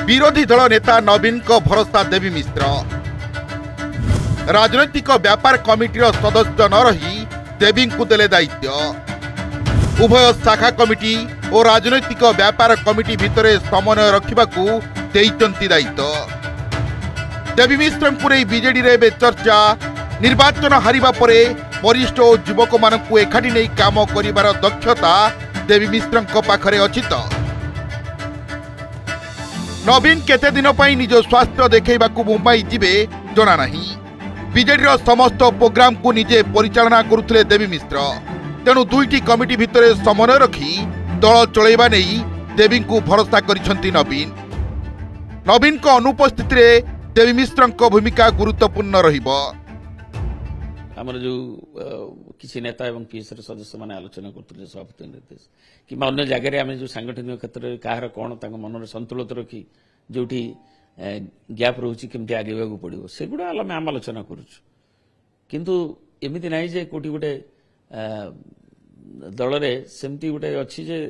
विरोधी दल नेता नवीन को भरोसा देवी मिश्र राजनैतिक व्यापार कमिटीर सदस्य न रही देवी को देले दायित्व। उभय शाखा कमिटी और राजनैतिक व्यापार कमिटी भितर समन्वय रखिबाकू देइचंती दायित्व। देवी मिश्र को नहीं बीजेडी रे चर्चा निर्वाचन हारिबा परे वरिष्ठ और युवक मानकू एकाठी नहीं काम करिबार दक्षता देवी मिश्र पाखरे अछि तो नवीन केते दिन पई निज स्वास्थ्य देखैबाकू मुंबई जिबे जना नाही। बीजेडी समस्त प्रोग्राम को निजे परिचालना करुथिले देवी मिश्र, तेणु दुईटी कमिटी भितर समन्वय रखी दल चलैबा नहीं देवी को भरोसा करिसंती नवीन। नवीन को अनुपस्थिति रे देवी मिश्र भूमिका गुरुत्वपूर्ण रहिबो। आमर जो किसी नेता एवं पीएसआर सदस्य मैंने आलोचना करते सभापति निर्देश कि अन्य जगह आम जो सांगठनिक क्षेत्र में कहार कौन मन संतुलित रखी जो गैप रोचे केमती आगे पड़ो सेगुड़ा आम आलोचना करूँ एमती ना जे कौटी गोटे दल में सेमती गोटे अच्छी जे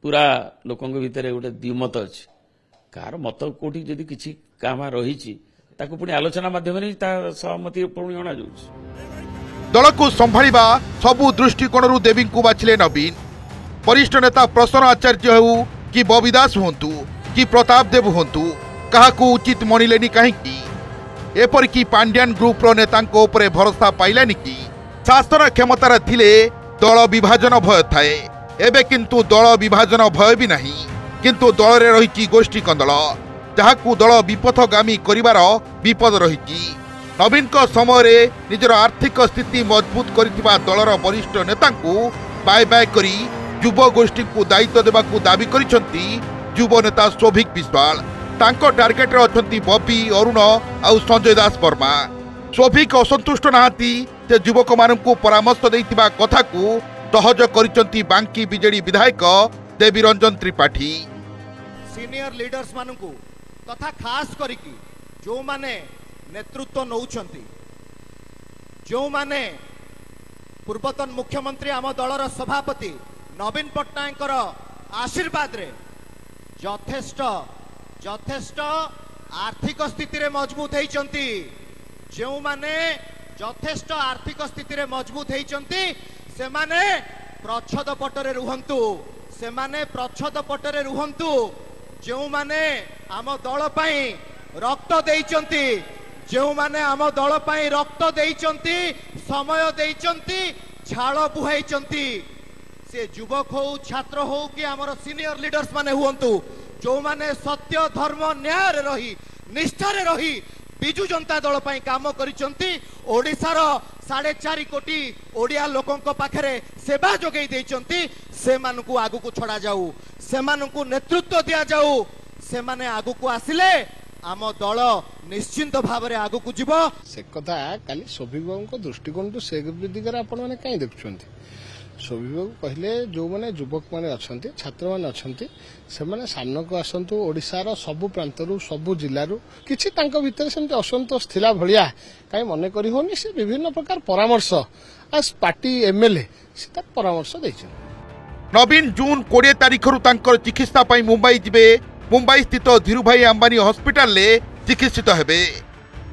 पूरा लोकों भितर गोटे द्विमत अच्छी कहार मत कौटी जदि किसी कामा रही ताकू पुणी आलोचना माध्यम सहमति पुणी अणा दल को संभाळिबा सबु दृष्टिकोण देवी को बाछिले नवीन। वरिष्ठ नेता प्रसन्न आचार्य हो कि बबी दास होंतु कि प्रताप देव होंतु काहाकू उचित मणिलेनी कहीं एपरिकी पांड्यान ग्रुप रो नेतांको उपरे भरोसा पाइलानी कि शासन क्षमतार थिले दल विभाजन भय थाए। एबे किंतु दल विभाजन भय भी नहीं, किंतु दल रे रहिची गोष्ठी कंदल जहाकू दल विपथगामी करिवार विपद रही। नवीन को समय निजर आर्थिक स्थिति मजबूत करिथिबा दलर वरिष्ठ नेतांकू बाय बाय करी युव गोष्ठी को दायित्व देबाकू दाबी करिसंती युव नेता शोभिक विश्वाल। तांको टार्गेट रे अछंती बबी अरुण आउ संजय दास वर्मा। शोभिक असंतुष्ट नाहांती से युवक मानकू परामर्श देइथिबा कथाकू सहज करिसंती बांकी बीजेडी विधायक देवी रंजन त्रिपाठी। सीनियर लीडर्स मानकू तथा खास करिकी जो माने नेतृत्व नौछंती जो माने पूर्वतन मुख्यमंत्री आम दलर सभापति नवीन पट्टनायक आशीर्वाद रे यथेष्ट यथेष्ट आर्थिक स्थिति रे मजबूत होइचंती जो माने यथेष्ट आर्थिक स्थिति रे मजबूत होइचंती से माने प्रच्छद पटरे रुहंतु से माने प्रच्छद पटरे रुहंतु जो माने आम दल पाई रक्त देइचंती जो माने आम दल पाई रक्त देइचंती समय देइचंती झाल बुहाइचंती से युवक हो छात्र हो कि आमर सीनियर लीडर्स माने हुंतु जो माने सत्य धर्म न्याय रे रही निष्ठा रे रही बिजु जनता दल पाई काम करिचंती ओडिसार 4.5 कोटी ओडिया लोकों पाखरे सेवा जोगई देइचंती से मानकू आगु को छड़ा जाऊ से मानकू नेतृत्व दिया जाऊ से माने आगु को आसिले आम दल निश्चिंत भाव में आगु को जीव से कथा काली शोभिबाबू को दृष्टिकोण तो से दिगरे आपण माने काई देखुछंती। शोभिबाबू कहले जो माने युवक माने अछंती छात्र माने अछंती से माने सामना को आसंतु ओडिसार सबु प्रांतरु सबु जिल्लारु किछि तांको भितर सेमते असंतोष थिला भलिया काई मने करी होनी से विभिन्न प्रकार परामर्श आज पार्टी एमएलए से परामर्श दैछ। नवीन जून 20 तारिखरु तांकर चिकित्सा पाई मुंबई जिबे। मुंबई स्थित धीरुभाई अंबानी हॉस्पिटल ले चिकित्सित हेबे।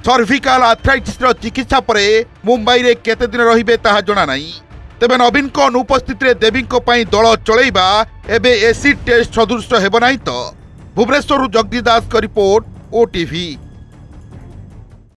सर्विकल आर्थराइटिस चिकित्सा परे मुंबई रे केते दिन रहिबे ताहा जणा नाही। तेबे नवीन को अनुपस्थित रे देवी को पाई दल चलैबा एबे एसिड टेस्ट सदृश हेबो नाही तो। भुवनेश्वर जगदीश दास का रिपोर्ट, ओटीवी।